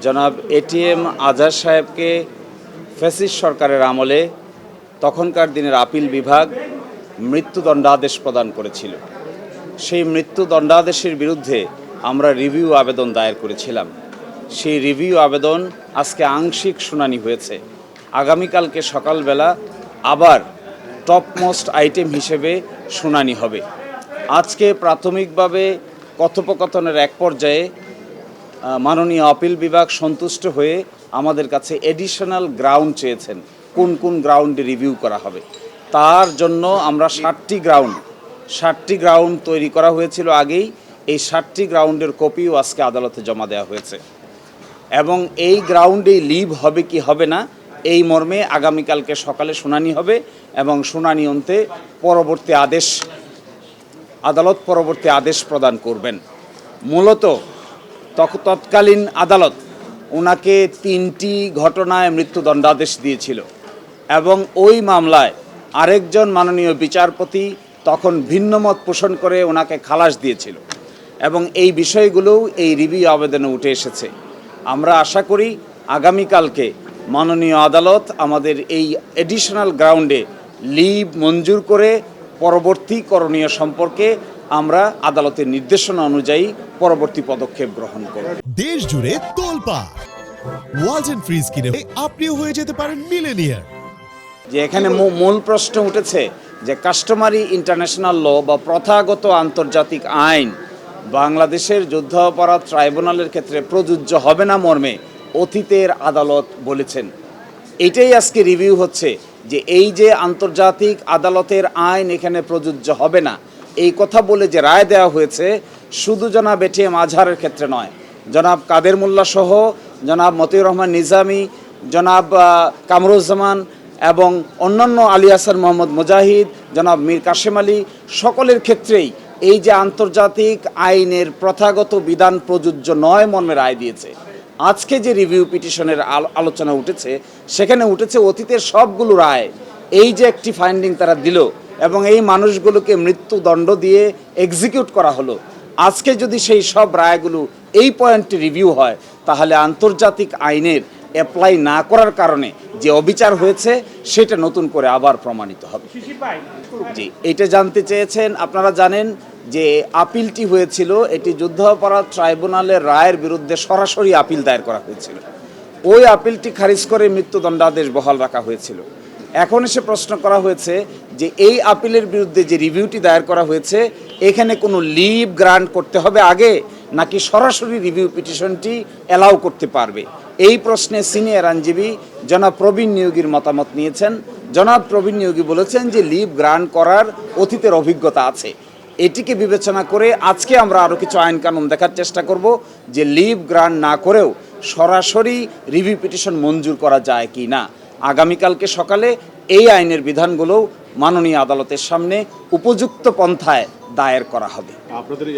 জনাব এটিএম আজহার সাহেবকে ফ্যাসিস্ট সরকারের আমলে তখনকার দিনের আপিল বিভাগ মৃত্যুদণ্ডাদেশ প্রদান করেছিল। সেই মৃত্যুদণ্ডাদেশের বিরুদ্ধে আমরা রিভিউ আবেদন দায়ের করেছিলাম। সেই রিভিউ আবেদন আজকে আংশিক শুনানি হয়েছে। আগামীকালকে সকালবেলা আবার টপমোস্ট আইটেম হিসেবে শুনানি হবে। আজকে প্রাথমিকভাবে কথোপকথনের এক পর্যায়ে মাননীয় আপিল বিভাগ সন্তুষ্ট হয়ে আমাদের কাছে এডিশনাল গ্রাউন্ড চেয়েছেন, কোন কোন গ্রাউন্ডে রিভিউ করা হবে। তার জন্য আমরা 60টি গ্রাউন্ড তৈরি করা হয়েছিল আগেই। এই 60টি গ্রাউন্ডের কপিও আজকে আদালতে জমা দেওয়া হয়েছে এবং এই গ্রাউন্ডেই লিভ হবে কি হবে না এই মর্মে আগামীকালকে সকালে শুনানি হবে এবং শুনানি অন্তে আদালত পরবর্তী আদেশ প্রদান করবেন। মূলত তৎকালীন আদালত ওনাকে 3টি ঘটনায় মৃত্যুদণ্ডাদেশ দিয়েছিল এবং ওই মামলায় আরেকজন মাননীয় বিচারপতি তখন ভিন্নমত পোষণ করে ওনাকে খালাস দিয়েছিল এবং এই বিষয়গুলোও এই রিভিউ আবেদনে উঠে এসেছে। আমরা আশা করি আগামীকালকে মাননীয় আদালত আমাদের এই এডিশনাল গ্রাউন্ডে লিভ মঞ্জুর করে পরবর্তী করণীয় সম্পর্কে আমরা আদালতের নির্দেশনা অনুযায়ী পরবর্তী পদক্ষেপ গ্রহণ করব। দেশ জুড়ে তোলপাড় ওয়ালটন ফ্রিজ কিনে আপনিও হয়ে যেতে পারেন মিলেনিয়ার। যে এখানে মূল প্রশ্ন উঠেছে যে কাস্টমারি ইন্টারন্যাশনাল ল বা প্রথাগত আন্তর্জাতিক আইন বাংলাদেশের যুদ্ধাপরাধ ট্রাইব্যুনালের ক্ষেত্রে প্রযোজ্য হবে না মর্মে অতীতের আদালত বলেছেন। এটাই আজকে রিভিউ হচ্ছে যে এই যে আন্তর্জাতিক আদালতের আইন এখানে প্রযোজ্য হবে না এই কথা বলে যে রায় দেওয়া হয়েছে শুধু জনাব এটিএম আজহারের ক্ষেত্রে নয়, জনাব কাদের মোল্লা সহ জনাব মতিউর রহমান নিজামী, জনাব কামরুজ্জামান এবং অন্যান্য আলী হাসান মোহাম্মদ মুজাহিদ, জনাব মীর কাশেম আলী সকলের ক্ষেত্রেই এই যে আন্তর্জাতিক আইনের প্রথাগত বিধান প্রযোজ্য নয় মর্মে রায় দিয়েছে। আজকে যে রিভিউ পিটিশনের আলোচনা উঠেছে সেখানে উঠেছে অতীতের সবগুলো রায় এই যে একটি ফাইন্ডিং তারা দিল এবং এই মানুষগুলোকে মৃত্যুদণ্ড দিয়ে এক্সিকিউট করা হলো। আজকে যদি সেই সব রায়গুলো এই পয়েন্টে রিভিউ হয় তাহলে আন্তর্জাতিক আইনের অ্যাপ্লাই না করার কারণে যে অবিচার হয়েছে সেটা নতুন করে আবার প্রমাণিত হবে। জি, এটা জানতে চেয়েছেন। আপনারা জানেন যে আপিলটি হয়েছিল, এটি যুদ্ধাপরাধ ট্রাইব্যুনালের রায়ের বিরুদ্ধে সরাসরি আপিল দায়ের করা হয়েছিল। ওই আপিলটি খারিজ করে মৃত্যুদণ্ডাদেশ বহাল রাখা হয়েছিল। এখন এসে প্রশ্ন করা হয়েছে যে এই আপিলের বিরুদ্ধে যে রিভিউটি দায়ের করা হয়েছে এখানে কোনো লিভ গ্রান্ট করতে হবে আগে নাকি সরাসরি রিভিউ পিটিশনটি অ্যালাউ করতে পারবে। এই প্রশ্নে সিনিয়র আইনজীবী জনাব প্রবীণ নিয়োগীর মতামত নিয়েছেন। জনাব প্রবীণ নিয়োগী বলেছেন যে লিভ গ্রান্ট করার অতীতের অভিজ্ঞতা আছে। এটিকে বিবেচনা করে আজকে আমরা আরও কিছু আইন কানুন দেখার চেষ্টা করব যে লিভ গ্রান্ট না করেও সরাসরি রিভিউ পিটিশন মঞ্জুর করা যায় কি না। আগামীকালকে সকালে এই আইনের বিধানগুলোও মাননীয় আদালতের সামনে উপযুক্ত পন্থায় দায়ের করা হবে।